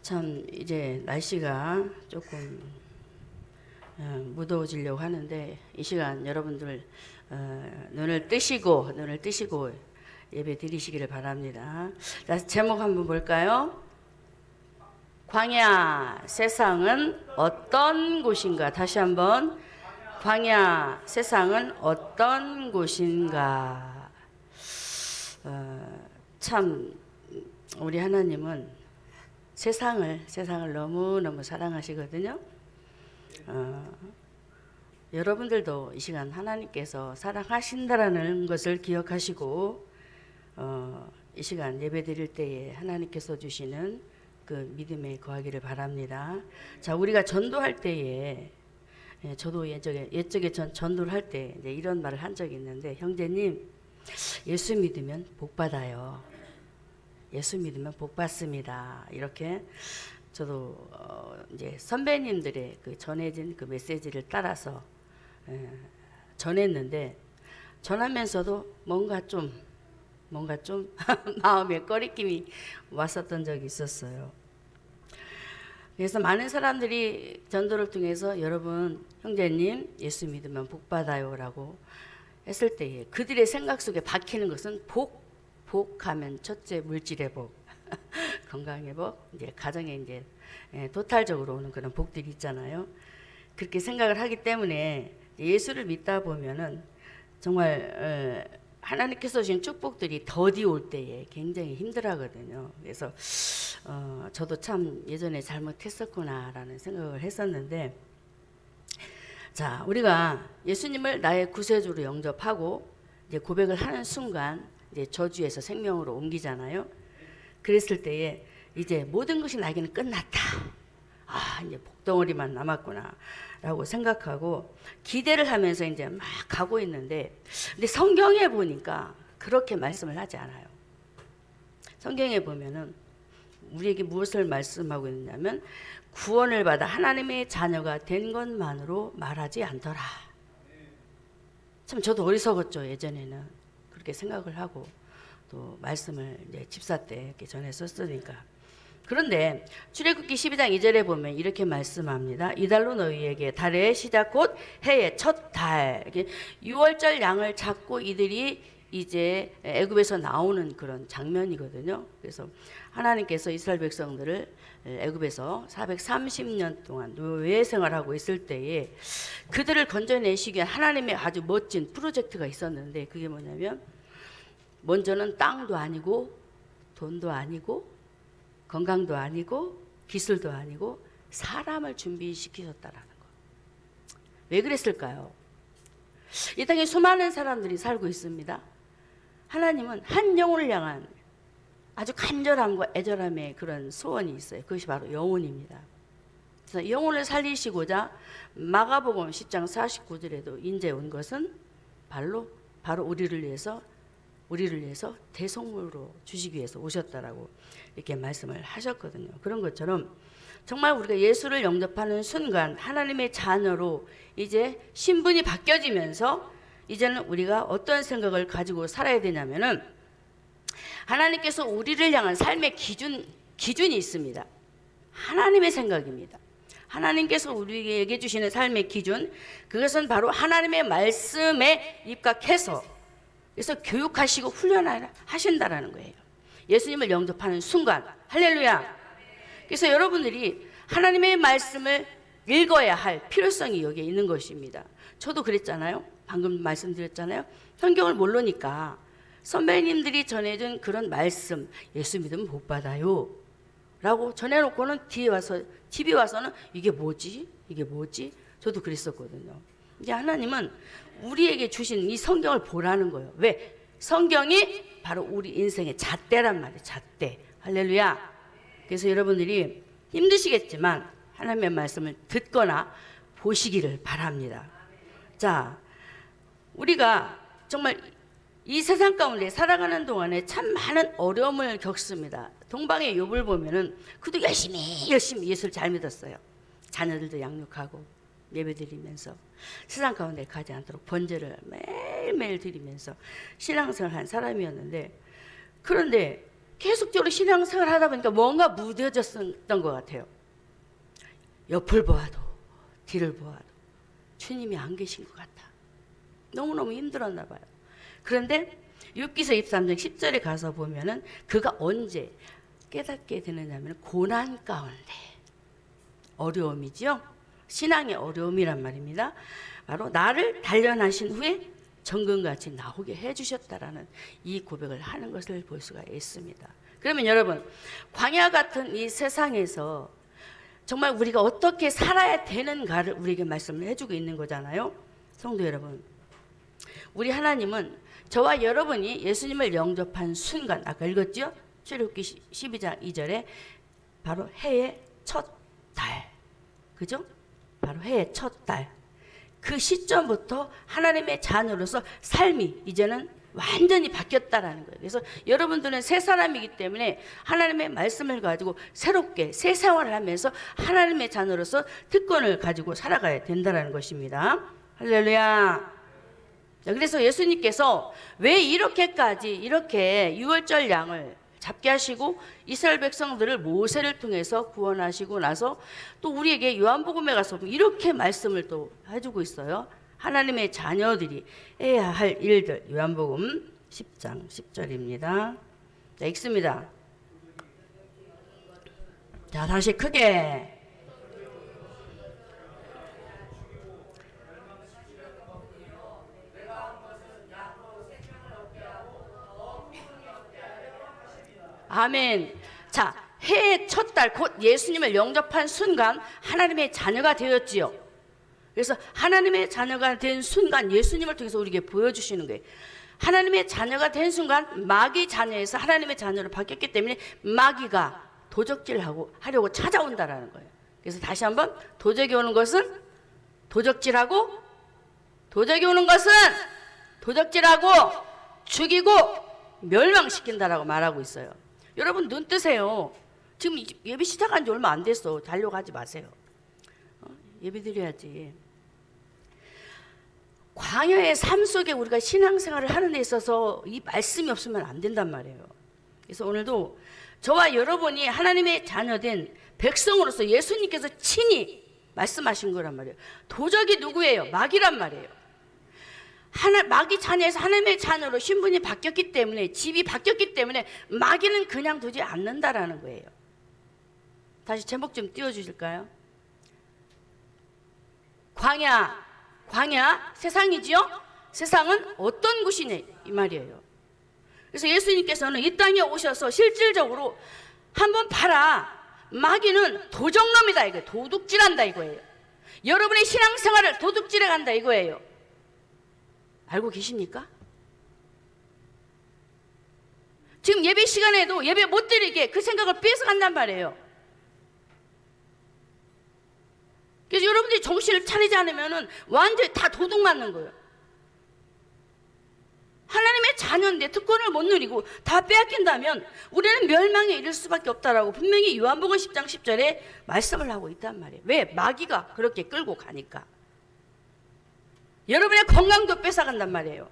참 이제 날씨가 조금 무더워지려고 하는데 이 시간 여러분들 눈을 뜨시고 예배 드리시기를 바랍니다. 자, 제목 한번 볼까요? 광야 세상은 어떤 곳인가? 다시 한번 광야 세상은 어떤 곳인가? 참 우리 하나님은 세상을 너무너무 사랑하시거든요. 여러분들도 이 시간 하나님께서 사랑하신다라는 것을 기억하시고 이 시간 예배 드릴 때에 하나님께서 주시는 그 믿음에 거하기를 바랍니다. 자, 우리가 전도할 때에 저도 옛적에 전도를 할 때 이런 말을 한 적이 있는데, 형제님 예수 믿으면 복 받아요. 예수 믿으면 복 받습니다. 이렇게 저도 이제 선배님들의 그 전해진 그 메시지를 따라서 전했는데, 전하면서도 뭔가 좀 마음에 꺼리낌이 왔었던 적이 있었어요. 그래서 많은 사람들이 전도를 통해서 여러분 형제님 예수 믿으면 복 받아요라고 했을 때에 그들의 생각 속에 박히는 것은 복하면 첫째 물질의 복, 건강의 복, 이제 가정에 이제 토탈적으로 오는 그런 복들이 있잖아요. 그렇게 생각을 하기 때문에 예수를 믿다 보면은 정말 하나님께서 주신 축복들이 더디 올 때에 굉장히 힘들어하거든요. 그래서 저도 참 예전에 잘못했었구나라는 생각을 했었는데, 자, 우리가 예수님을 나의 구세주로 영접하고 이제 고백을 하는 순간 이제 저주에서 생명으로 옮기잖아요. 그랬을 때에 이제 모든 것이 나에게는 끝났다. 이제 복덩어리만 남았구나 라고 생각하고 기대를 하면서 이제 막 가고 있는데, 근데 성경에 보니까 그렇게 말씀을 하지 않아요. 성경에 보면은 우리에게 무엇을 말씀하고 있냐면 구원을 받아 하나님의 자녀가 된 것만으로 말하지 않더라. 참 저도 어리석었죠. 예전에는 그렇게 생각을 하고 또 말씀을 이제 집사 때 이렇게 전했었으니까. 그런데 출애굽기 12장 2절에 보면 이렇게 말씀합니다. 이달로 너희에게 달의 시작 곧 해의 첫 달, 6월절 양을 잡고 이들이 이제 애굽에서 나오는 그런 장면이거든요. 그래서 하나님께서 이스라엘 백성들을 애굽에서 430년 동안 노예 생활하고 있을 때에 그들을 건져내시기 위한 하나님의 아주 멋진 프로젝트가 있었는데, 그게 뭐냐면 먼저는 땅도 아니고 돈도 아니고 건강도 아니고 기술도 아니고 사람을 준비시키셨다라는 거. 왜 그랬을까요? 이 땅에 수많은 사람들이 살고 있습니다. 하나님은 한 영혼을 향한 아주 간절함과 애절함의 그런 소원이 있어요. 그것이 바로 영혼입니다. 그래서 영혼을 살리시고자 마가복음 10장 49절에도 인제 온 것은 바로 우리를 위해서 대속물로 주시기 위해서 오셨다라고 이렇게 말씀을 하셨거든요. 그런 것처럼 정말 우리가 예수를 영접하는 순간 하나님의 자녀로 이제 신분이 바뀌어지면서 이제는 우리가 어떤 생각을 가지고 살아야 되냐면은, 하나님께서 우리를 향한 삶의 기준이 있습니다. 하나님의 생각입니다. 하나님께서 우리에게 주시는 삶의 기준, 그것은 바로 하나님의 말씀에 입각해서 그래서 교육하시고 훈련하신다라는 거예요. 예수님을 영접하는 순간, 할렐루야. 그래서 여러분들이 하나님의 말씀을 읽어야 할 필요성이 여기에 있는 것입니다. 저도 그랬잖아요. 방금 말씀드렸잖아요. 성경을 모르니까 선배님들이 전해준 그런 말씀, 예수 믿으면 복 받아요 라고 전해놓고는 집에 와서는 이게 뭐지? 저도 그랬었거든요. 이제 하나님은 우리에게 주신 이 성경을 보라는 거예요. 왜? 성경이 바로 우리 인생의 잣대란 말이에요. 잣대. 할렐루야. 그래서 여러분들이 힘드시겠지만 하나님의 말씀을 듣거나 보시기를 바랍니다. 자, 우리가 정말 이 세상 가운데 살아가는 동안에 참 많은 어려움을 겪습니다. 동방의 욥을 보면은 그도 열심히 예수를 잘 믿었어요. 자녀들도 양육하고 예배드리면서 세상 가운데 가지 않도록 번제를 매일매일 드리면서 신앙생활을 한 사람이었는데, 그런데 계속적으로 신앙생활 하다 보니까 뭔가 무뎌졌던 것 같아요. 옆을 보아도 뒤를 보아도 주님이 안 계신 것 같아. 너무너무 힘들었나 봐요. 그런데 욥기서 23장 10절에 가서 보면은 그가 언제 깨닫게 되느냐면 고난 가운데, 어려움이지요. 신앙의 어려움이란 말입니다. 바로 나를 단련하신 후에 정금같이 나오게 해주셨다라는 이 고백을 하는 것을 볼 수가 있습니다. 그러면 여러분, 광야 같은 이 세상에서 정말 우리가 어떻게 살아야 되는가를 우리에게 말씀을 해주고 있는 거잖아요. 성도 여러분, 우리 하나님은 저와 여러분이 예수님을 영접한 순간, 아까 읽었죠? 출애굽기 12장 2절에 바로 해의 첫 달, 그죠? 바로 해의 첫 달, 그 시점부터 하나님의 자녀로서 삶이 이제는 완전히 바뀌었다라는 거예요. 그래서 여러분들은 새 사람이기 때문에 하나님의 말씀을 가지고 새롭게 새 생활을 하면서 하나님의 자녀로서 특권을 가지고 살아가야 된다는 것입니다. 할렐루야. 그래서 예수님께서 왜 이렇게까지 이렇게 유월절 양을 잡게 하시고 이스라엘 백성들을 모세를 통해서 구원하시고 나서 또 우리에게 요한복음에 가서 이렇게 말씀을 또 해주고 있어요. 하나님의 자녀들이 해야 할 일들, 요한복음 10장 10절입니다. 자, 읽습니다. 자, 다시 크게. 아멘. 자, 해의 첫 달, 곧 예수님을 영접한 순간 하나님의 자녀가 되었지요. 그래서 하나님의 자녀가 된 순간 예수님을 통해서 우리에게 보여주시는 거예요. 하나님의 자녀가 된 순간 마귀 자녀에서 하나님의 자녀로 바뀌었기 때문에 마귀가 도적질하려고 찾아온다라는 거예요. 그래서 다시 한번, 도적이 오는 것은 도적질하고, 도적이 오는 것은 도적질하고 죽이고 멸망시킨다라고 말하고 있어요. 여러분 눈 뜨세요. 지금 예배 시작한 지 얼마 안 됐어. 자려고 하지 마세요. 예배 드려야지. 광야의 삶 속에 우리가 신앙생활을 하는 데 있어서 이 말씀이 없으면 안 된단 말이에요. 그래서 오늘도 저와 여러분이 하나님의 자녀된 백성으로서 예수님께서 친히 말씀하신 거란 말이에요. 도적이 누구예요? 마귀란 말이에요. 마귀 자녀에서 하나님의 자녀로 신분이 바뀌었기 때문에, 집이 바뀌었기 때문에 마귀는 그냥 두지 않는다라는 거예요. 다시 제목 좀 띄워주실까요? 광야 세상이지요? 세상은 어떤 곳이냐 이 말이에요. 그래서 예수님께서는 이 땅에 오셔서 실질적으로 한번 봐라, 마귀는 도적놈이다 이거예요. 도둑질한다 이거예요. 여러분의 신앙생활을 도둑질해 간다 이거예요. 알고 계십니까? 지금 예배 시간에도 예배 못 드리게 그 생각을 뺏어간단 말이에요. 그래서 여러분들이 정신을 차리지 않으면 완전히 다 도둑 맞는 거예요. 하나님의 자녀인데 특권을 못 누리고 다 빼앗긴다면 우리는 멸망에 이를 수밖에 없다라고 분명히 요한복음 10장 10절에 말씀을 하고 있단 말이에요. 왜? 마귀가 그렇게 끌고 가니까. 여러분의 건강도 뺏어간단 말이에요.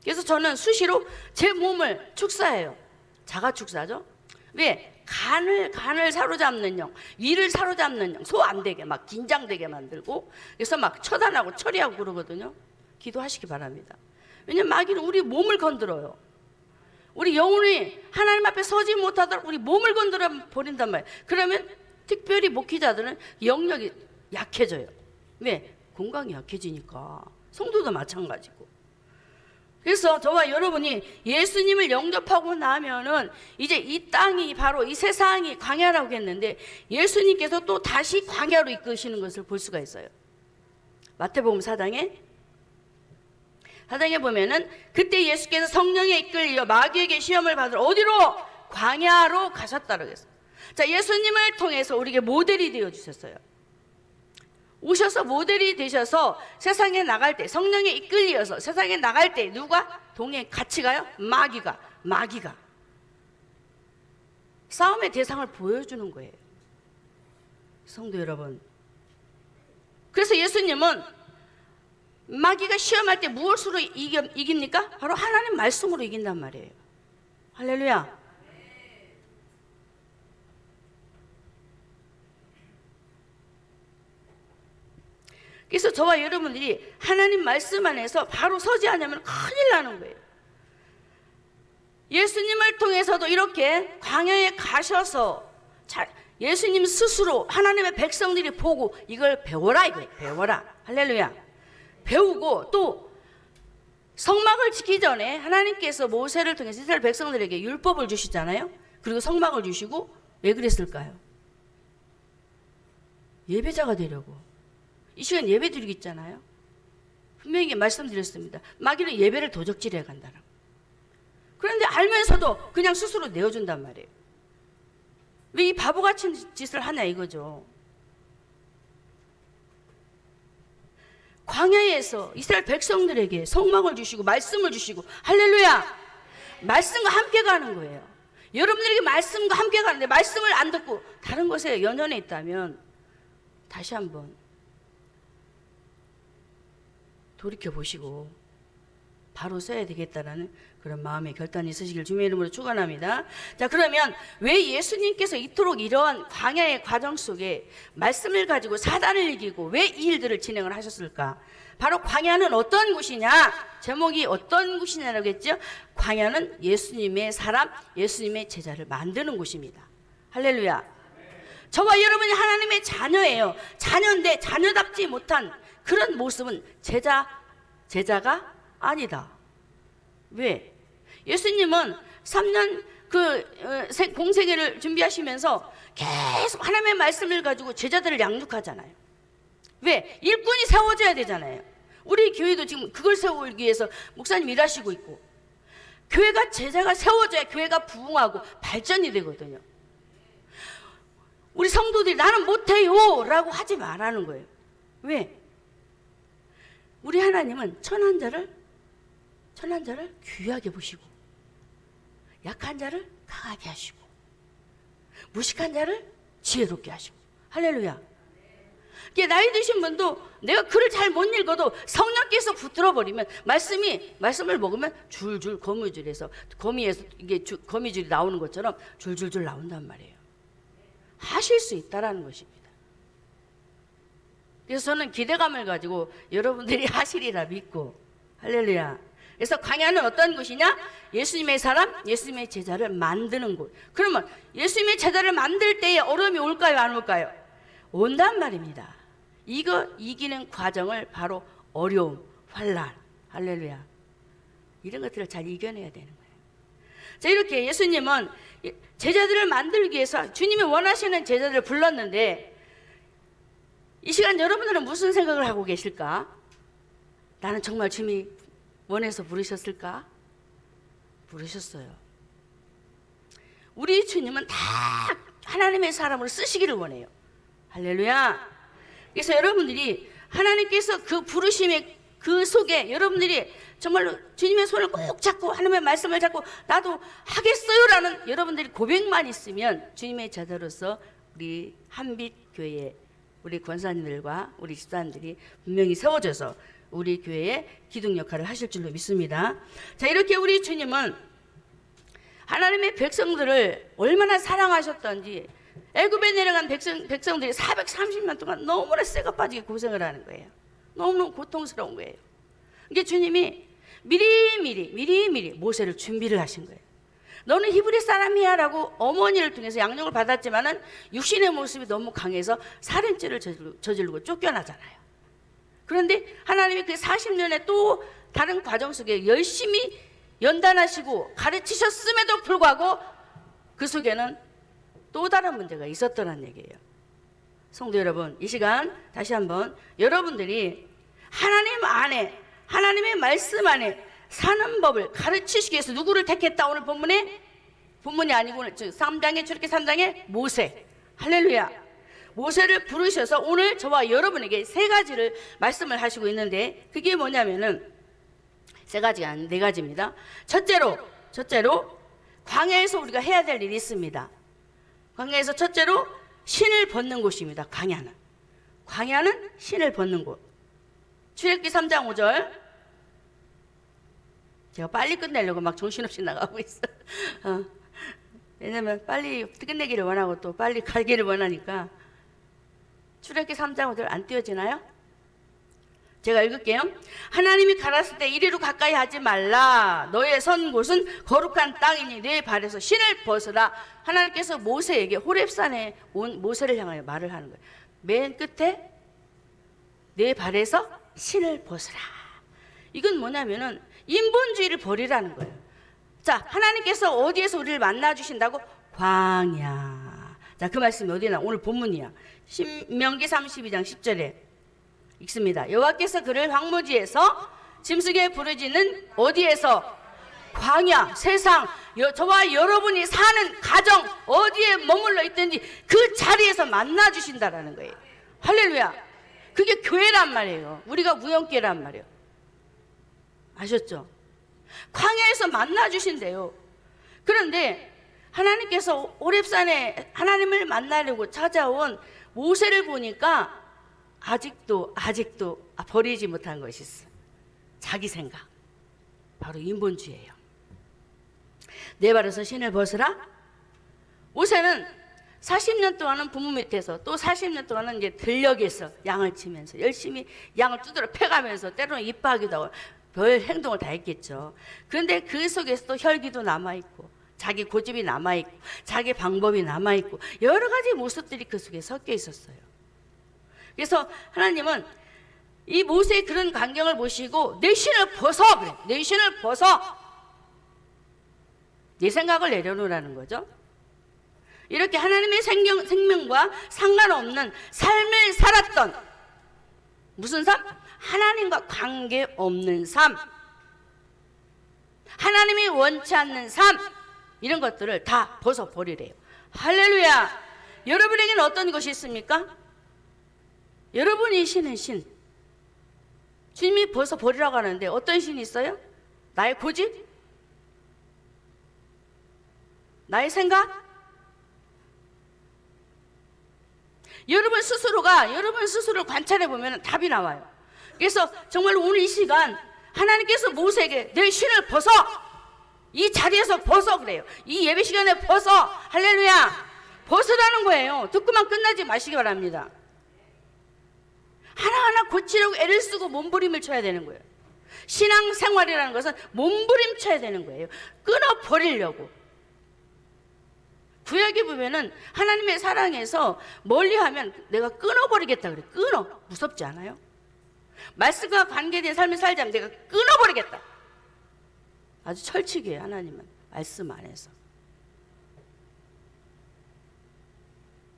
그래서 저는 수시로 제 몸을 축사해요. 자가 축사죠. 왜? 간을 사로잡는 영, 위를 사로잡는 영, 소 안 되게 막 긴장되게 만들고, 그래서 막 처단하고 처리하고 그러거든요. 기도하시기 바랍니다. 왜냐면 마귀는 우리 몸을 건드려요. 우리 영혼이 하나님 앞에 서지 못하도록 우리 몸을 건드려 버린단 말이에요. 그러면 특별히 목회자들은 영역이 약해져요. 왜? 건강이 약해지니까. 성도도 마찬가지고. 그래서 저와 여러분이 예수님을 영접하고 나면은 이제 이 땅이 바로 이 세상이 광야라고 했는데 예수님께서 또 다시 광야로 이끄시는 것을 볼 수가 있어요. 마태복음 4장에 보면은 그때 예수께서 성령에 이끌려 마귀에게 시험을 받으러 어디로? 광야로 가셨다고 했어요. 자, 예수님을 통해서 우리에게 모델이 되어 주셨어요. 오셔서 모델이 되셔서 세상에 나갈 때, 성령에 이끌려서 세상에 나갈 때 누가 동행 같이 가요? 마귀가 싸움의 대상을 보여주는 거예요. 성도 여러분, 그래서 예수님은 마귀가 시험할 때 무엇으로 이깁니까? 바로 하나님 말씀으로 이긴단 말이에요. 할렐루야. 그래서 저와 여러분들이 하나님 말씀 안에서 바로 서지 않으면 큰일 나는 거예요. 예수님을 통해서도 이렇게 광야에 가셔서 예수님 스스로 하나님의 백성들이 보고 이걸 배워라, 이거예요. 배워라. 할렐루야. 배우고 또 성막을 짓기 전에 하나님께서 모세를 통해서 이스라엘 백성들에게 율법을 주시잖아요. 그리고 성막을 주시고 왜 그랬을까요? 예배자가 되려고. 이 시간 예배 드리고 있잖아요. 분명히 말씀드렸습니다. 마귀는 예배를 도적질해 간다라고. 그런데 알면서도 그냥 스스로 내어준단 말이에요. 왜 이 바보 같은 짓을 하냐 이거죠. 광야에서 이스라엘 백성들에게 성막을 주시고 말씀을 주시고 할렐루야, 말씀과 함께 가는 거예요. 여러분들에게 말씀과 함께 가는데 말씀을 안 듣고 다른 것에 연연해 있다면 다시 한번 돌이켜보시고 바로 써야 되겠다라는 그런 마음의 결단이 있으시길 주님의 이름으로 축원합니다. 자, 그러면 왜 예수님께서 이토록 이러한 광야의 과정 속에 말씀을 가지고 사단을 이기고 왜 이 일들을 진행을 하셨을까? 바로 광야는 어떤 곳이냐? 제목이 어떤 곳이냐라고 했죠? 광야는 예수님의 사람, 예수님의 제자를 만드는 곳입니다. 할렐루야. 저와 여러분이 하나님의 자녀예요. 자녀인데 자녀답지 못한 그런 모습은 제자가 아니다. 왜? 예수님은 3년 공생애를 준비하시면서 계속 하나님의 말씀을 가지고 제자들을 양육하잖아요. 왜? 일꾼이 세워져야 되잖아요. 우리 교회도 지금 그걸 세우기 위해서 목사님 일하시고 있고, 교회가 제자가 세워져야 교회가 부흥하고 발전이 되거든요. 우리 성도들이 나는 못해요 라고 하지 말라는 거예요. 왜? 우리 하나님은 천한 자를 귀하게 보시고, 약한 자를 강하게 하시고, 무식한 자를 지혜롭게 하시고. 할렐루야. 나이 드신 분도 내가 글을 잘 못 읽어도 성령께서 붙들어 버리면 말씀을 먹으면 줄줄 거미줄에서 이게 거미줄이 나오는 것처럼 줄줄줄 나온단 말이에요. 하실 수 있다라는 것입니다. 그래서 저는 기대감을 가지고 여러분들이 하시리라 믿고, 할렐루야. 그래서 광야는 어떤 곳이냐? 예수님의 사람, 예수님의 제자를 만드는 곳. 그러면 예수님의 제자를 만들 때에 어려움이 올까요, 안 올까요? 온단 말입니다. 이거 이기는 과정을 바로 어려움, 환난, 할렐루야, 이런 것들을 잘 이겨내야 되는 거예요. 자, 이렇게 예수님은 제자들을 만들기 위해서 주님이 원하시는 제자들을 불렀는데, 이 시간 여러분들은 무슨 생각을 하고 계실까? 나는 정말 주님이 원해서 부르셨을까? 부르셨어요. 우리 주님은 다 하나님의 사람으로 쓰시기를 원해요. 할렐루야. 그래서 여러분들이 하나님께서 그 부르심의 그 속에 여러분들이 정말로 주님의 손을 꼭 잡고 하나님의 말씀을 잡고 나도 하겠어요라는 여러분들이 고백만 있으면 주님의 제자로서 우리 한빛교회 우리 권사님들과 우리 집사님들이 분명히 세워져서 우리 교회의 기둥 역할을 하실 줄로 믿습니다. 자, 이렇게 우리 주님은 하나님의 백성들을 얼마나 사랑하셨던지 애굽에 내려간 백성들이 430년 동안 너무나 쇠가 빠지게 고생을 하는 거예요. 너무너무 고통스러운 거예요. 이게 주님이 미리미리 모세를 준비를 하신 거예요. 너는 히브리 사람이야 라고 어머니를 통해서 양육을 받았지만은 육신의 모습이 너무 강해서 살인죄를 저지르고 쫓겨나잖아요. 그런데 하나님이 그 40년의 또 다른 과정 속에 열심히 연단하시고 가르치셨음에도 불구하고 그 속에는 또 다른 문제가 있었더란 얘기예요. 성도 여러분, 이 시간 다시 한번 여러분들이 하나님 안에, 하나님의 말씀 안에 사는 법을 가르치시기 위해서 누구를 택했다? 오늘 본문이 아니고 3장에 출애굽기 3장에 모세. 할렐루야. 모세를 부르셔서 오늘 저와 여러분에게 세 가지를 말씀을 하시고 있는데, 그게 뭐냐면은 세 가지가 아닌 네 가지입니다. 첫째로 광야에서 우리가 해야 될 일이 있습니다. 광야에서 첫째로 신을 벗는 곳입니다. 광야는 신을 벗는 곳. 출애굽기 3장 5절. 제가 빨리 끝내려고 막 정신없이 나가고 있어요. 왜냐면 빨리 끝내기를 원하고 또 빨리 가기를 원하니까. 출애굽기 3장 5절 안 띄워지나요? 제가 읽을게요. 하나님이 가라사대 때 이리로 가까이 하지 말라. 너의 선 곳은 거룩한 땅이니 내 발에서 신을 벗으라. 하나님께서 모세에게 호렙산에 온 모세를 향하여 말을 하는 거예요. 맨 끝에 내 발에서 신을 벗으라. 이건 뭐냐면은 인본주의를 버리라는 거예요. 자, 하나님께서 어디에서 우리를 만나 주신다고? 광야. 자, 그 말씀이 어디나? 오늘 본문이야. 신명기 32장 10절에 읽습니다. 여호와께서 그를 황무지에서 짐승의 부르짖는 어디에서? 광야, 세상, 저와 여러분이 사는 가정 어디에 머물러 있든지 그 자리에서 만나 주신다라는 거예요. 할렐루야. 그게 교회란 말이에요. 우리가 무형교회란 말이에요. 아셨죠? 광야에서 만나 주신대요. 그런데 하나님께서 호렙산에 하나님을 만나려고 찾아온 모세를 보니까 아직도 버리지 못한 것이 있어. 자기 생각. 바로 인본주의예요. 내 발에서 신을 벗으라. 모세는 40년 동안은 부모 밑에서 또 40년 동안은 이제 들녘에서 양을 치면서 열심히 양을 두드려 패가면서 때로는 이뻐하기도 하고 별 행동을 다 했겠죠. 그런데 그 속에서 또 혈기도 남아있고 자기 고집이 남아있고 자기 방법이 남아있고 여러 가지 모습들이 그 속에 섞여 있었어요. 그래서 하나님은 이 모세의 그런 광경을 보시고 내 신을 벗어 그래. 내 신을 벗어. 내 생각을 내려놓으라는 거죠. 이렇게 하나님의 생명과 상관없는 삶을 살았던 무슨 삶? 하나님과 관계없는 삶, 하나님이 원치 않는 삶, 이런 것들을 다 벗어버리래요. 할렐루야. 여러분에게는 어떤 것이 있습니까? 여러분이 신은 신, 주님이 벗어버리라고 하는데 어떤 신이 있어요? 나의 고집? 나의 생각? 여러분 스스로를 관찰해 보면 답이 나와요. 그래서 정말 오늘 이 시간 하나님께서 모세에게 내 신을 벗어, 이 자리에서 벗어 그래요. 이 예배 시간에 벗어. 할렐루야. 벗으라는 거예요. 듣고만 끝나지 마시기 바랍니다. 하나하나 고치려고 애를 쓰고 몸부림을 쳐야 되는 거예요. 신앙생활이라는 것은 몸부림쳐야 되는 거예요. 끊어버리려고. 구약에 보면은 하나님의 사랑에서 멀리하면 내가 끊어버리겠다 그래. 끊어. 무섭지 않아요? 말씀과 관계된 삶을 살자면 내가 끊어버리겠다. 아주 철칙이에요. 하나님은 말씀 안에서.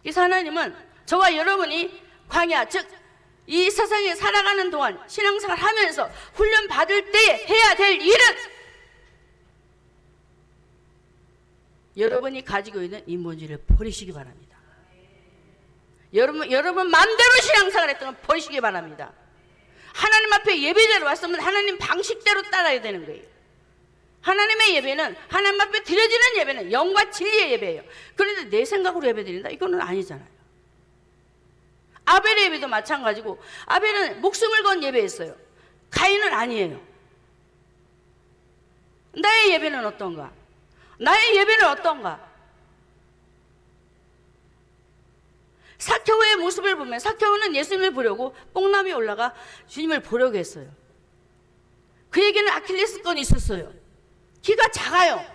그래서 하나님은 저와 여러분이 광야, 즉 이 세상에 살아가는 동안 신앙생활 하면서 훈련 받을 때 해야 될 일은 여러분이 가지고 있는 인본주의를 버리시기 바랍니다. 여러분 마음대로 신앙생활 했던 건 버리시기 바랍니다. 하나님 앞에 예배대로 왔으면 하나님 방식대로 따라야 되는 거예요. 하나님의 예배는, 하나님 앞에 드려지는 예배는 영과 진리의 예배예요. 그런데 내 생각으로 예배 드린다? 이거는 아니잖아요. 아벨의 예배도 마찬가지고, 아벨은 목숨을 건 예배했어요. 가인은 아니에요. 나의 예배는 어떤가? 나의 예배는 어떤가? 삭개오의 모습을 보면 삭개오는 예수님을 보려고 뽕나무에 올라가 주님을 보려고 했어요. 그에게는 아킬레스건이 있었어요. 키가 작아요.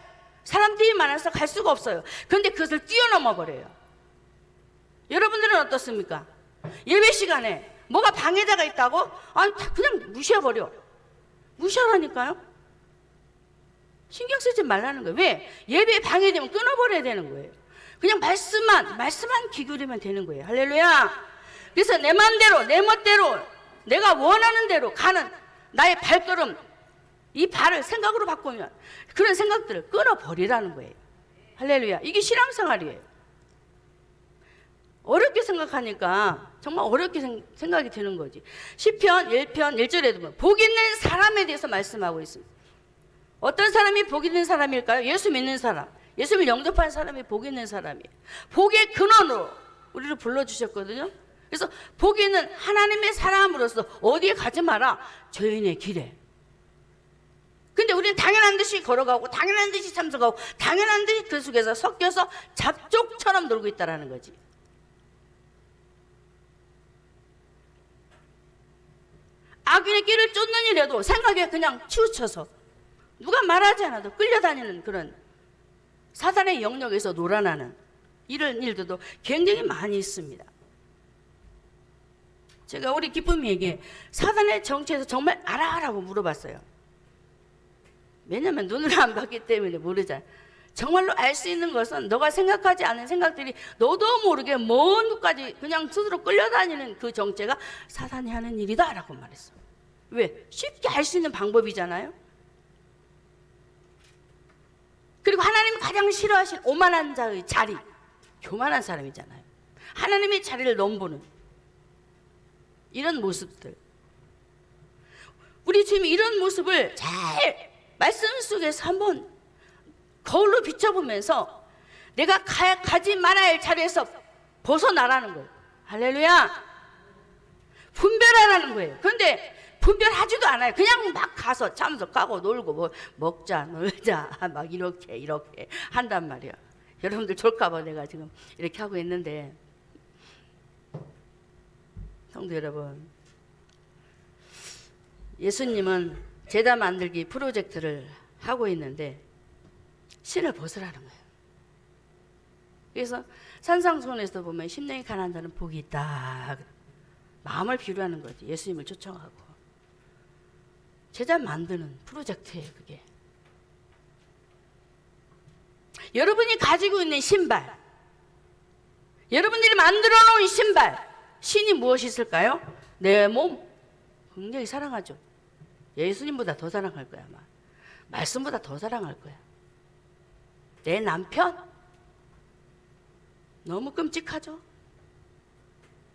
사람들이 많아서 갈 수가 없어요. 그런데 그것을 뛰어넘어 버려요. 여러분들은 어떻습니까? 예배 시간에 뭐가 방해자가 있다고? 아니 그냥 무시해버려. 무시하라니까요. 신경 쓰지 말라는 거예요. 왜? 예배에 방해되면 끊어버려야 되는 거예요. 그냥 말씀만 기울이면 되는 거예요. 할렐루야. 그래서 내 맘대로, 내 멋대로, 내가 원하는 대로 가는 나의 발걸음, 이 발을 생각으로 바꾸면 그런 생각들을 끊어버리라는 거예요. 할렐루야. 이게 신앙생활이에요. 어렵게 생각하니까 정말 어렵게 생각이 드는 거지. 시편 1편 1절에도 보면 복 있는 사람에 대해서 말씀하고 있습니다. 어떤 사람이 복 있는 사람일까요? 예수 믿는 사람, 예수를 영접한 사람이 복 있는 사람이에요. 복의 근원으로 우리를 불러주셨거든요. 그래서 복 있는 하나님의 사람으로서 어디에 가지 마라, 죄인의 길에. 근데 우리는 당연한 듯이 걸어가고 당연한 듯이 참석하고 당연한 듯이 그 속에서 섞여서 잡족처럼 놀고 있다는 거지. 악인의 길을 쫓는 일에도 생각에 그냥 치우쳐서 누가 말하지 않아도 끌려다니는 그런 사단의 영역에서 놀아나는 이런 일들도 굉장히 많이 있습니다. 제가 우리 기쁨이에게 사단의 정체에서 정말 알아라고 물어봤어요. 왜냐하면 눈으로 안 봤기 때문에 모르잖아. 정말로 알 수 있는 것은 너가 생각하지 않은 생각들이 너도 모르게 먼 곳까지 그냥 스스로 끌려다니는 그 정체가 사단이 하는 일이다 라고 말했어. 왜? 쉽게 알 수 있는 방법이잖아요. 그리고 하나님이 가장 싫어하신 오만한 자의 자리, 교만한 사람이잖아요. 하나님의 자리를 넘보는 이런 모습들, 우리 주님이 이런 모습을 잘 말씀 속에서 한번 거울로 비춰보면서 내가 가지 말아야 할 자리에서 벗어나라는 거예요. 할렐루야. 분별하라는 거예요. 그런데 분별하지도 않아요. 그냥 막 가서 참석하고 놀고 뭐 먹자 놀자 막 이렇게 한단 말이야. 여러분들 졸까봐 내가 지금 이렇게 하고 있는데, 성도 여러분, 예수님은 제자 만들기 프로젝트를 하고 있는데 신을 벗으라는 거예요. 그래서 산상수훈에서 보면 심령이 가난한 자는 복이 있다. 마음을 비유하는 거지. 예수님을 초청하고 제자 만드는 프로젝트예요. 그게 여러분이 가지고 있는 신발, 여러분들이 만들어 놓은 신발, 신이 무엇이 있을까요? 내 몸 굉장히 사랑하죠. 예수님보다 더 사랑할 거야. 아마 말씀보다 더 사랑할 거야. 내 남편 너무 끔찍하죠.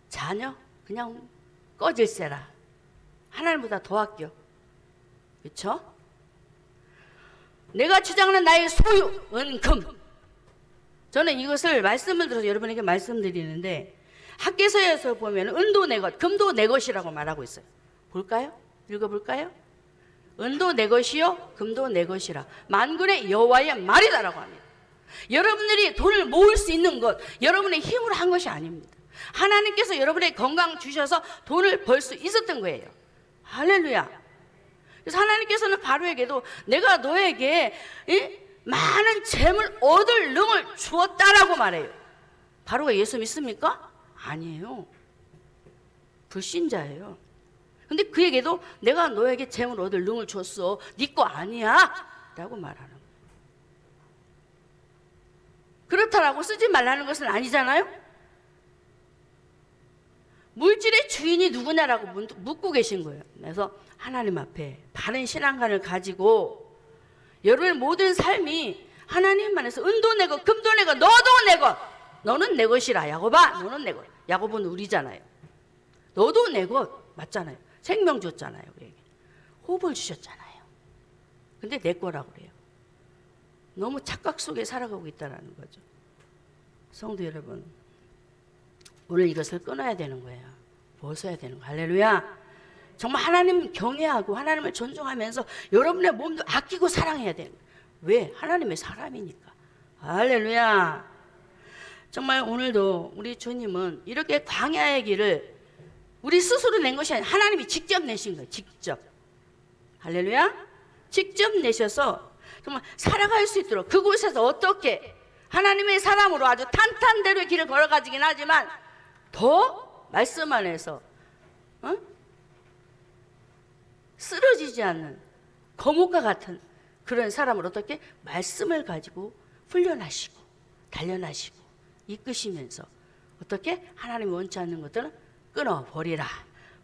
자녀 그냥 꺼질세라. 하나님보다 더 아껴. 그렇죠? 내가 주장하는 나의 소유 은금. 저는 이것을 말씀을 들어서 여러분에게 말씀드리는데, 학개서에서 보면 은도 내 것, 금도 내 것이라고 말하고 있어요. 볼까요? 읽어볼까요? 은도 내 것이요 금도 내 것이라 만군의 여호와의 말이다라고 합니다. 여러분들이 돈을 모을 수 있는 것, 여러분의 힘으로 한 것이 아닙니다. 하나님께서 여러분의 건강 주셔서 돈을 벌 수 있었던 거예요. 할렐루야. 그래서 하나님께서는 바로에게도 내가 너에게 많은 재물 얻을 능을 주었다라고 말해요. 바로가 예수 믿습니까? 아니에요. 불신자예요. 근데 그에게도 내가 너에게 재물 얻을 능을 줬어. 네 거 아니야 라고 말하는 거예요. 그렇다라고 쓰지 말라는 것은 아니잖아요. 물질의 주인이 누구냐라고 묻고 계신 거예요. 그래서 하나님 앞에 바른 신앙관을 가지고 여러분의 모든 삶이 하나님 안에서 은도 내 것, 금도 내 것, 너도 내 것. 너는 내 것이라. 야곱아, 너는 내 것. 야곱은 우리잖아요. 너도 내 것. 맞잖아요. 생명 줬잖아요. 우리에게. 호흡을 주셨잖아요. 근데 내 거라고 그래요. 너무 착각 속에 살아가고 있다는 거죠. 성도 여러분, 오늘 이것을 끊어야 되는 거예요. 벗어야 되는 거예요. 할렐루야. 정말 하나님 경외하고 하나님을 존중하면서 여러분의 몸도 아끼고 사랑해야 되는 거예요. 왜? 하나님의 사람이니까. 할렐루야. 정말 오늘도 우리 주님은 이렇게 광야의 길을 우리 스스로 낸 것이 아니라 하나님이 직접 내신 거예요. 직접. 할렐루야. 직접 내셔서 정말 살아갈 수 있도록 그곳에서 어떻게 하나님의 사람으로 아주 탄탄대로의 길을 걸어가지긴 하지만 더 말씀 안에서 쓰러지지 않는 거목과 같은 그런 사람을 어떻게 말씀을 가지고 훈련하시고 단련하시고 이끄시면서 어떻게 하나님이 원치 않는 것들은 끊어버리라,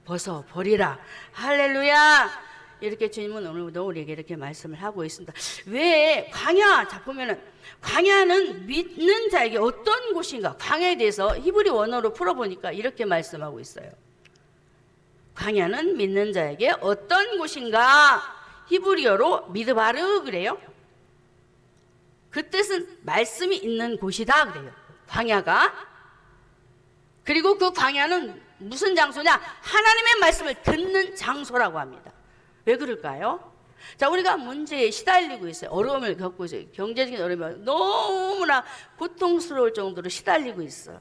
벗어버리라. 할렐루야. 이렇게 주님은 오늘도 우리에게 이렇게 말씀을 하고 있습니다. 왜 광야? 자 보면은 광야는 믿는 자에게 어떤 곳인가? 광야에 대해서 히브리 원어로 풀어보니까 이렇게 말씀하고 있어요. 광야는 믿는 자에게 어떤 곳인가? 히브리어로 미드바르 그래요. 그 뜻은 말씀이 있는 곳이다 그래요. 광야가. 그리고 그 광야는 무슨 장소냐? 하나님의 말씀을 듣는 장소라고 합니다. 왜 그럴까요? 자, 우리가 문제에 시달리고 있어요. 어려움을 겪고 있어요. 경제적인 어려움이 너무나 고통스러울 정도로 시달리고 있어.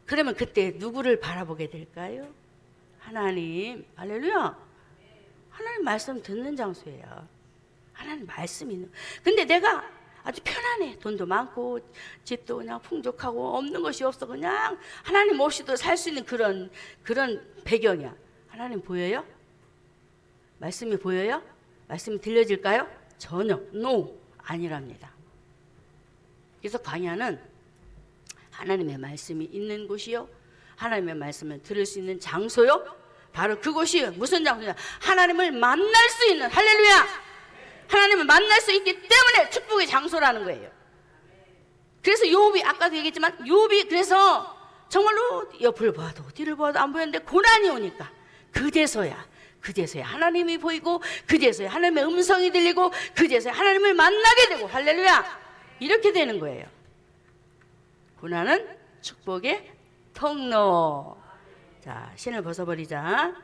그러면 그때 누구를 바라보게 될까요? 하나님, 할렐루야. 하나님 말씀 듣는 장소예요. 하나님 말씀이 있는. 근데 내가 아주 편안해. 돈도 많고 집도 그냥 풍족하고 없는 것이 없어. 그냥 하나님 없이도 살 수 있는 그런 배경이야. 하나님 보여요? 말씀이 보여요? 말씀이 들려질까요? 전혀 NO 아니랍니다. 그래서 광야는 하나님의 말씀이 있는 곳이요, 하나님의 말씀을 들을 수 있는 장소요, 바로 그곳이 무슨 장소냐? 하나님을 만날 수 있는, 할렐루야! 하나님을 만날 수 있기 때문에 축복의 장소라는 거예요. 그래서 욥이 아까도 얘기했지만 욥이 그래서 정말로 옆을 봐도 뒤를 봐도 안 보였는데 고난이 오니까 그제서야 하나님이 보이고, 그제서야 하나님의 음성이 들리고, 그제서야 하나님을 만나게 되고, 할렐루야! 이렇게 되는 거예요. 고난은 축복의 통로. 자, 신을 벗어버리자.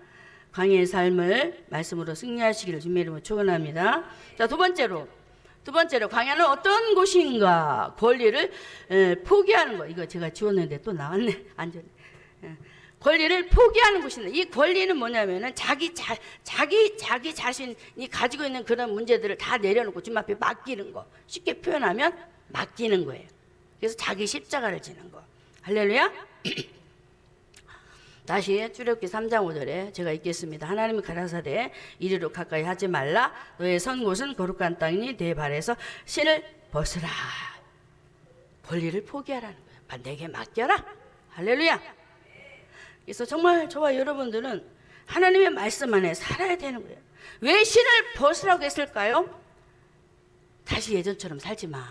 광야의 삶을 말씀으로 승리하시기를 주님의 이름으로 축원합니다. 자, 두 번째로 광야는 어떤 곳인가? 권리를 포기하는 거. 이거 제가 지웠는데 또 나왔네. 안 지웠네. 권리를 포기하는 곳인데, 이 권리는 뭐냐면은 자기 자신이 가지고 있는 그런 문제들을 다 내려놓고 주님 앞에 맡기는 거. 쉽게 표현하면 맡기는 거예요. 그래서 자기 십자가를 지는 거. 할렐루야. 다시 출애굽기 3장 5절에 제가 읽겠습니다. 하나님이 가라사대 이리로 가까이 하지 말라. 너의 선 곳은 거룩한 땅이니 내 발에서 신을 벗으라. 권리를 포기하라는 거예요. 내게 맡겨라. 할렐루야. 그래서 정말 저와 여러분들은 하나님의 말씀 안에 살아야 되는 거예요. 왜 신을 벗으라고 했을까요? 다시 예전처럼 살지 마.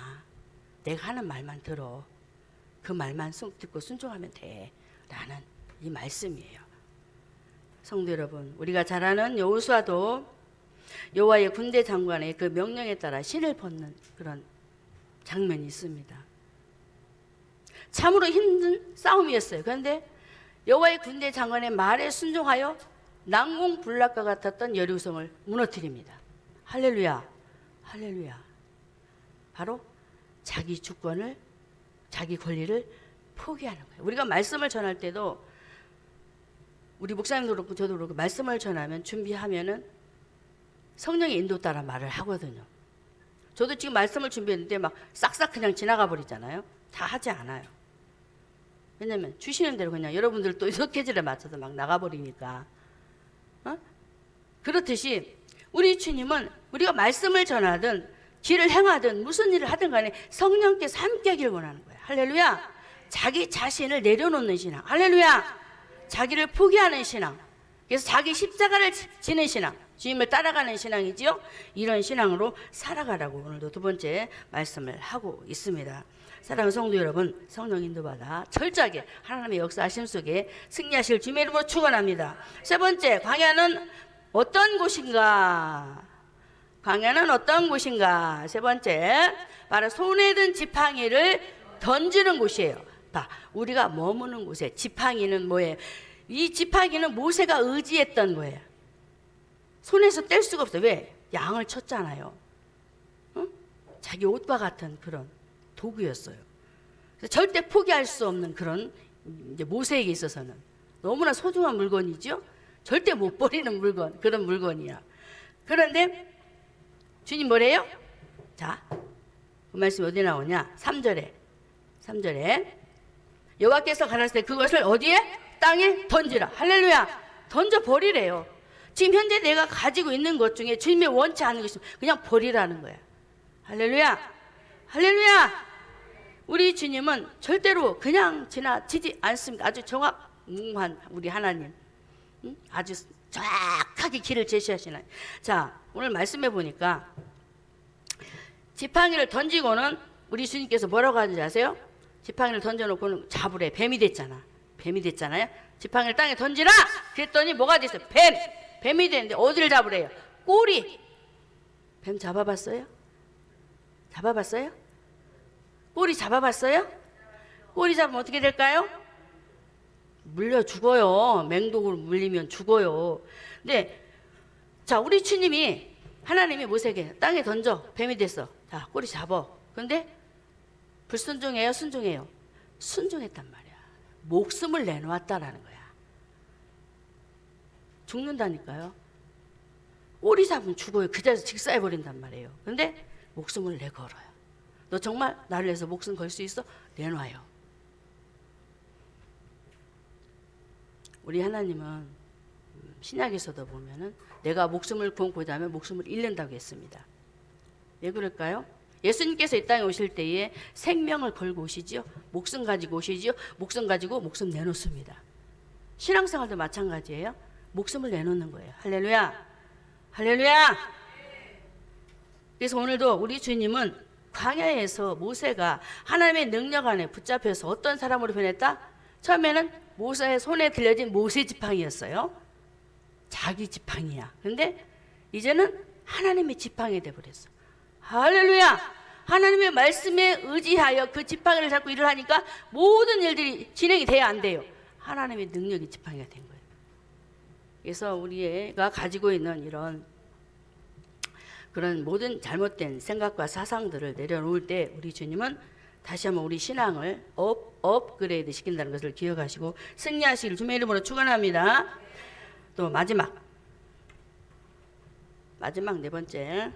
내가 하는 말만 들어. 그 말만 듣고 순종하면 돼. 라는 이 말씀이에요. 성도 여러분, 우리가 잘 아는 여호수아도 여호와의 군대 장관의 그 명령에 따라 신을 벗는 그런 장면이 있습니다. 참으로 힘든 싸움이었어요. 그런데 여호와의 군대 장관의 말에 순종하여 난공불락과 같았던 여리고성을 무너뜨립니다. 할렐루야, 할렐루야. 바로 자기 주권을, 자기 권리를 포기하는 거예요. 우리가 말씀을 전할 때도, 우리 목사님도 그렇고 저도 그렇고, 말씀을 전하면 준비하면은 성령의 인도 따라 말을 하거든요. 저도 지금 말씀을 준비했는데 막 싹싹 그냥 지나가 버리잖아요. 다 하지 않아요. 왜냐면 주시는 대로 그냥 여러분들 또 스케줄에 맞춰서 막 나가버리니까. 그렇듯이 우리 주님은 우리가 말씀을 전하든 길을 행하든 무슨 일을 하든 간에 성령께서 함께 하길 원하는 거예요. 할렐루야. 자기 자신을 내려놓는 신앙. 할렐루야. 자기를 포기하는 신앙. 그래서 자기 십자가를 지는 신앙, 주님을 따라가는 신앙이지요. 이런 신앙으로 살아가라고 오늘도 두 번째 말씀을 하고 있습니다. 사랑하는 성도 여러분, 성령 인도받아 철저하게 하나님의 역사하심 속에 승리하실 주님의 이름으로 축원합니다. 세 번째, 광야는 어떤 곳인가? 광야는 어떤 곳인가? 세 번째, 바로 손에 든 지팡이를 던지는 곳이에요. 봐, 우리가 머무는 곳에 지팡이는 뭐예요? 이 지팡이는 모세가 의지했던 거예요. 손에서 뗄 수가 없어요. 왜? 양을 쳤잖아요. 응? 자기 옷과 같은 그런 도구였어요. 그래서 절대 포기할 수 없는 그런, 이제 모세에게 있어서는 너무나 소중한 물건이죠. 절대 못 버리는 물건, 그런 물건이야. 그런데 주님 뭐래요? 자, 그 말씀이 어디 나오냐? 3절에 여호와께서 가라사대 그것을 어디에? 땅에 던지라. 할렐루야. 던져버리래요. 지금 현재 내가 가지고 있는 것 중에 주님이 원치 않는 것이면 그냥 버리라는 거야. 할렐루야. 할렐루야. 우리 주님은 절대로 그냥 지나치지 않습니다. 아주 정확한 우리 하나님, 아주 정확하게 길을 제시하시는. 자, 오늘 말씀해 보니까 지팡이를 던지고는 우리 주님께서 뭐라고 하는지 아세요? 지팡이를 던져놓고는 잡으래. 뱀이 됐잖아. 뱀이 됐잖아요. 지팡이를 땅에 던지라! 그랬더니 뭐가 됐어요? 뱀이 됐는데 어디를 잡으래요? 꼬리. 뱀 잡아봤어요? 잡아봤어요? 꼬리 잡아봤어요? 꼬리 잡으면 어떻게 될까요? 물려 죽어요. 맹독으로 물리면 죽어요. 근데 자, 우리 주님이, 하나님이 모세에게 땅에 던져. 뱀이 됐어. 자, 꼬리 잡아. 근데 불순종해요? 순종해요? 순종했단 말이야. 목숨을 내놓았다라는 거야. 죽는다니까요. 꼬리 잡으면 죽어요. 그 자리에서 직사해버린단 말이에요. 근데 목숨을 내걸어요. 너 정말 나를 위해서 목숨 걸 수 있어? 내놔요. 우리 하나님은 신약에서도 보면은 내가 목숨을 구원고자 하면 목숨을 잃는다고 했습니다. 왜 그럴까요? 예수님께서 이 땅에 오실 때에 생명을 걸고 오시지요. 목숨 가지고 오시지요. 목숨 가지고 목숨 내놓습니다. 신앙생활도 마찬가지예요. 목숨을 내놓는 거예요. 할렐루야. 할렐루야. 그래서 오늘도 우리 주님은 광야에서 모세가 하나님의 능력 안에 붙잡혀서 어떤 사람으로 변했다? 처음에는 모세의 손에 들려진 모세 지팡이였어요. 자기 지팡이야. 근데 이제는 하나님의 지팡이 돼버렸어. 할렐루야. 하나님의 말씀에 의지하여 그 지팡이를 잡고 일을 하니까 모든 일들이 진행이 돼야 안 돼요. 하나님의 능력이 지팡이가 된 거예요. 그래서 우리가 가지고 있는 이런 그런 모든 잘못된 생각과 사상들을 내려놓을 때 우리 주님은 다시 한번 우리 신앙을 업그레이드 시킨다는 것을 기억하시고 승리하시길 주님의 이름으로 축원합니다. 또 마지막 네 번째.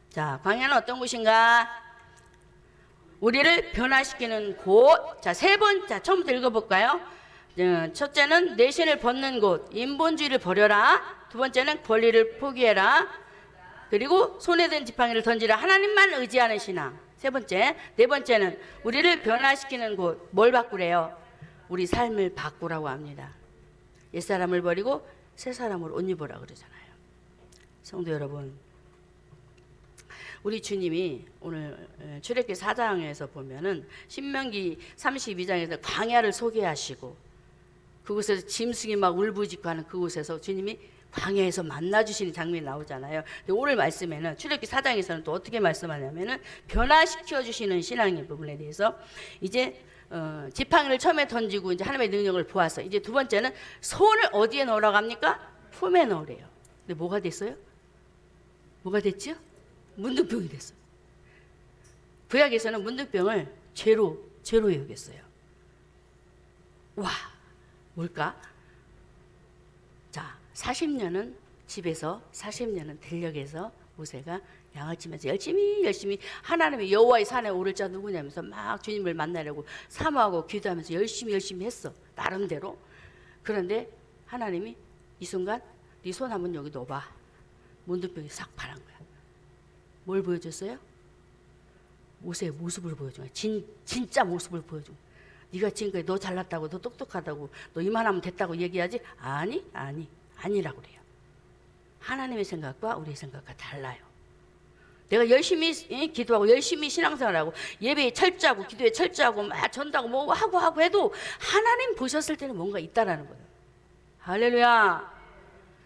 자, 광야는 어떤 곳인가? 우리를 변화시키는 곳. 자, 세 번, 자, 처음부터 읽어볼까요? 첫째는 내신을 벗는 곳, 인본주의를 버려라. 두 번째는 권리를 포기해라. 그리고 손에 든 지팡이를 던지라. 하나님만 의지하는 신앙. 세 번째, 네 번째는 우리를 변화시키는 곳. 뭘 바꾸래요? 우리 삶을 바꾸라고 합니다. 옛사람을 버리고 새 사람을 옷 입으라 그러잖아요. 성도 여러분, 우리 주님이 오늘 출애굽기 4장에서 보면은 신명기 32장에서 광야를 소개하시고 그곳에서 짐승이 막 울부짖고 하는 그곳에서 주님이 광야에서 만나주시는 장면이 나오잖아요. 근데 오늘 말씀에는 출애굽기 4장에서는 또 어떻게 말씀하냐면은 변화시켜 주시는 신앙의 부분에 대해서 이제 지팡이를 처음에 던지고 이제 하나님의 능력을 보았어. 이제 두 번째는 손을 어디에 넣으라고 합니까? 품에 넣으래요. 근데 뭐가 됐어요? 뭐가 됐죠? 문둥병이 됐어요. 구약에서는 문둥병을 죄로 여겼어요. 와, 뭘까? 자, 40년은 집에서 40년은 들녘에서 모세가 양을 치면서 열심히 하나님의 여호와의 산에 오를 자 누구냐면서 막 주님을 만나려고 사모하고 기도하면서 열심히 했어. 나름대로. 그런데 하나님이 이 순간 네 손 한번 여기 넣어봐. 문둥병이 싹 파란 거야. 뭘 보여줬어요? 모세의 모습을 보여준 거야. 진짜 모습을 보여준 거야. 네가 지금까지 너 잘났다고, 너 똑똑하다고, 너 이만하면 됐다고 얘기하지? 아니라고 그래요. 하나님의 생각과 우리의 생각과 달라요. 내가 열심히 기도하고 열심히 신앙생활하고 예배에 철저하고 기도에 철저하고 막 전도하고 뭐 하고 해도 하나님 보셨을 때는 뭔가 있다라는 거예요. 할렐루야.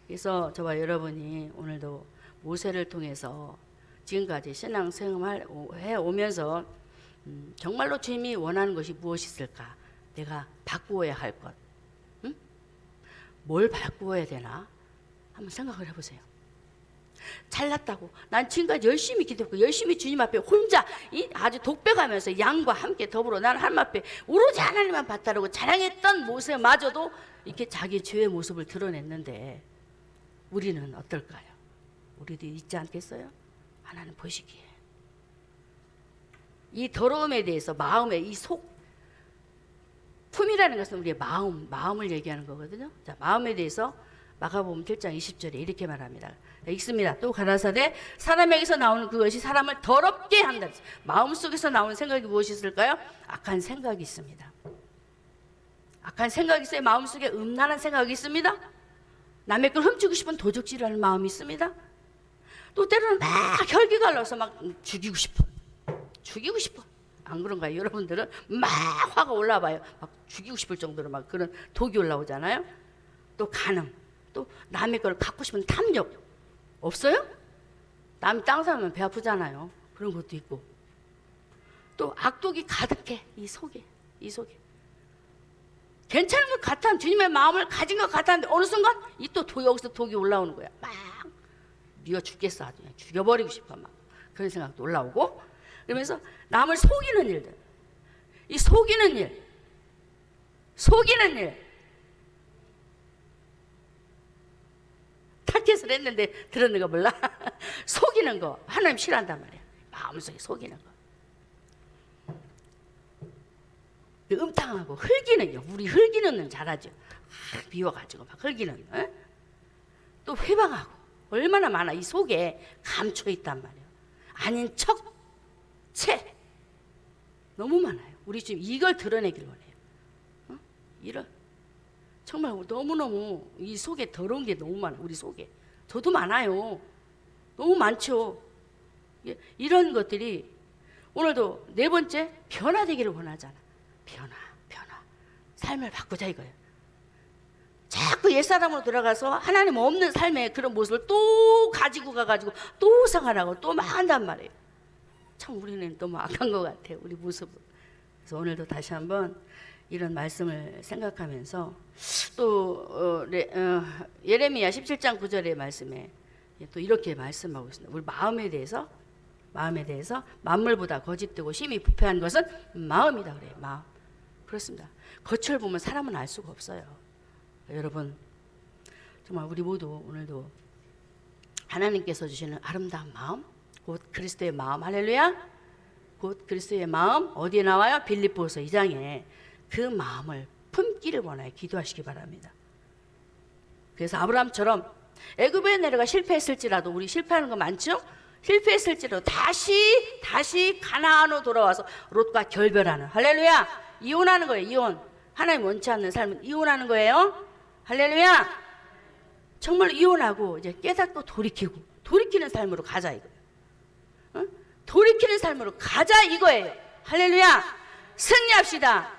그래서 저와 여러분이 오늘도 모세를 통해서 지금까지 신앙생활 해오면서 정말로 주님이 원하는 것이 무엇이 있을까? 내가 바꾸어야 할 것. 응? 뭘 바꾸어야 되나? 한번 생각을 해보세요. 잘났다고 난 지금까지 열심히 기도했고 열심히 주님 앞에 혼자 아주 독백하면서 양과 함께 더불어 나는 하나님 앞에 오로지 하나님만 받다라고 자랑했던 모세마저도 이렇게 자기 죄의 모습을 드러냈는데 우리는 어떨까요? 우리도 있지 않겠어요? 하나님 보시기에 이 더러움에 대해서 마음의 이 품이라는 것은 우리의 마음을 얘기하는 거거든요. 자, 마음에 대해서 마가복음 7장 20절에 이렇게 말합니다. 읽습니다. 또 가라사대 사람에게서 나오는 그것이 사람을 더럽게 한다. 마음속에서 나오는 생각이 무엇이 있을까요? 악한 생각이 있습니다. 악한 생각이 있어요. 마음속에 음란한 생각이 있습니다. 남의 걸 훔치고 싶은 도적질하는 마음이 있습니다. 또 때로는 막 혈기가 올라서 막 죽이고 싶어. 안 그런가요? 여러분들은 막 화가 올라와요. 막 죽이고 싶을 정도로 막 그런 독이 올라오잖아요. 또 간음, 또 남의 걸 갖고 싶은 탐욕 없어요? 남이 땅 사면 배 아프잖아요. 그런 것도 있고 또 악독이 가득해. 이 속에 괜찮은 것 같아. 주님의 마음을 가진 것 같았는데 어느 순간 이 또 여기서 독이 올라오는 거야. 막 네가 죽겠어. 아주 그냥 죽여버리고 싶어. 막 그런 생각도 올라오고 그러면서 남을 속이는 일들, 이 속이는 일 타겟을 했는데 들었는 거 몰라? 속이는 거 하나님 싫어한단 말이야. 마음속에 속이는 거. 음탕하고 흘기는 거. 우리 흘기는 는 잘하죠. 미워가지고 막 흘기는. 어? 또 회방하고 얼마나 많아. 이 속에 감춰 있단 말이야. 아닌 척, 채 너무 많아요. 우리 지금 이걸 드러내길 원해요. 어? 이런 정말 너무너무 이 속에 더러운 게 너무 많아요. 우리 속에. 저도 많아요. 너무 많죠. 이런 것들이 오늘도 네 번째 변화되기를 원하잖아. 변화. 삶을 바꾸자 이거예요. 자꾸 옛사람으로 돌아가서 하나님 없는 삶의 그런 모습을 또 가지고 가가지고 또 생활하고 또 막 한단 말이에요. 참 우리는 너무 악한 것 같아요. 우리 모습은. 그래서 오늘도 다시 한번 이런 말씀을 생각하면서 또 예레미야 17장 9절의 말씀에 또 이렇게 말씀하고 있습니다. 우리 마음에 대해서 만물보다 거짓되고 심히 부패한 것은 마음이다 그래요. 마음. 그렇습니다. 겉을 보면 사람은 알 수가 없어요. 여러분 정말 우리 모두 오늘도 하나님께서 주시는 아름다운 마음, 곧 그리스도의 마음, 할렐루야. 곧 그리스도의 마음 어디에 나와요? 빌립보서 2장에 그 마음을 품기를 원하여 기도하시기 바랍니다. 그래서 아브라함처럼 애굽에 내려가 실패했을지라도, 우리 실패하는 거 많죠? 실패했을지라도 다시 가나안으로 돌아와서 롯과 결별하는, 할렐루야. 이혼하는 거예요. 이혼. 하나님 원치 않는 삶은 이혼하는 거예요. 할렐루야. 정말 이혼하고 이제 깨닫고 돌이키는 삶으로 가자 이거예요. 어? 돌이키는 삶으로 가자 이거예요. 할렐루야. 승리합시다.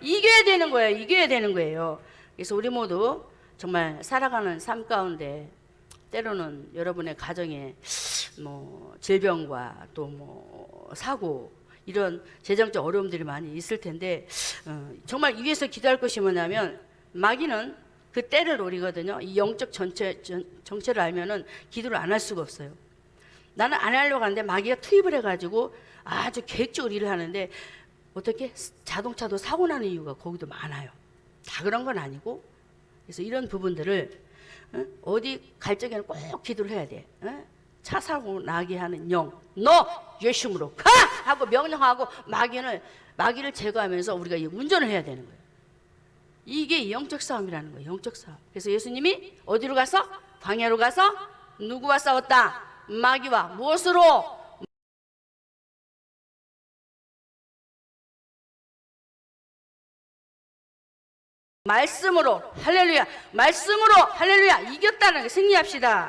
이겨야 되는 거예요. 그래서 우리 모두 정말 살아가는 삶 가운데 때로는 여러분의 가정에 뭐 질병과 또 뭐 사고 이런 재정적 어려움들이 많이 있을 텐데 정말 위에서 기도할 것이 뭐냐면, 마귀는 그 때를 노리거든요. 이 영적 정체를 알면은 기도를 안 할 수가 없어요. 나는 안 하려고 하는데 마귀가 투입을 해가지고 아주 계획적으로 일을 하는데, 어떻게 자동차도 사고 나는 이유가 거기도 많아요. 다 그런 건 아니고. 그래서 이런 부분들을 어디 갈 적에는 꼭 기도를 해야 돼. 차 사고 나게 하는 영, 너 예수님으로 가! 하고 명령하고 마귀를 제거하면서 우리가 운전을 해야 되는 거예요. 이게 영적 싸움이라는 거예요. 영적 싸움. 그래서 예수님이 어디로 가서? 광야로 가서 누구와 싸웠다? 마귀와. 무엇으로? 말씀으로. 할렐루야. 말씀으로. 할렐루야. 이겼다는 게, 승리합시다.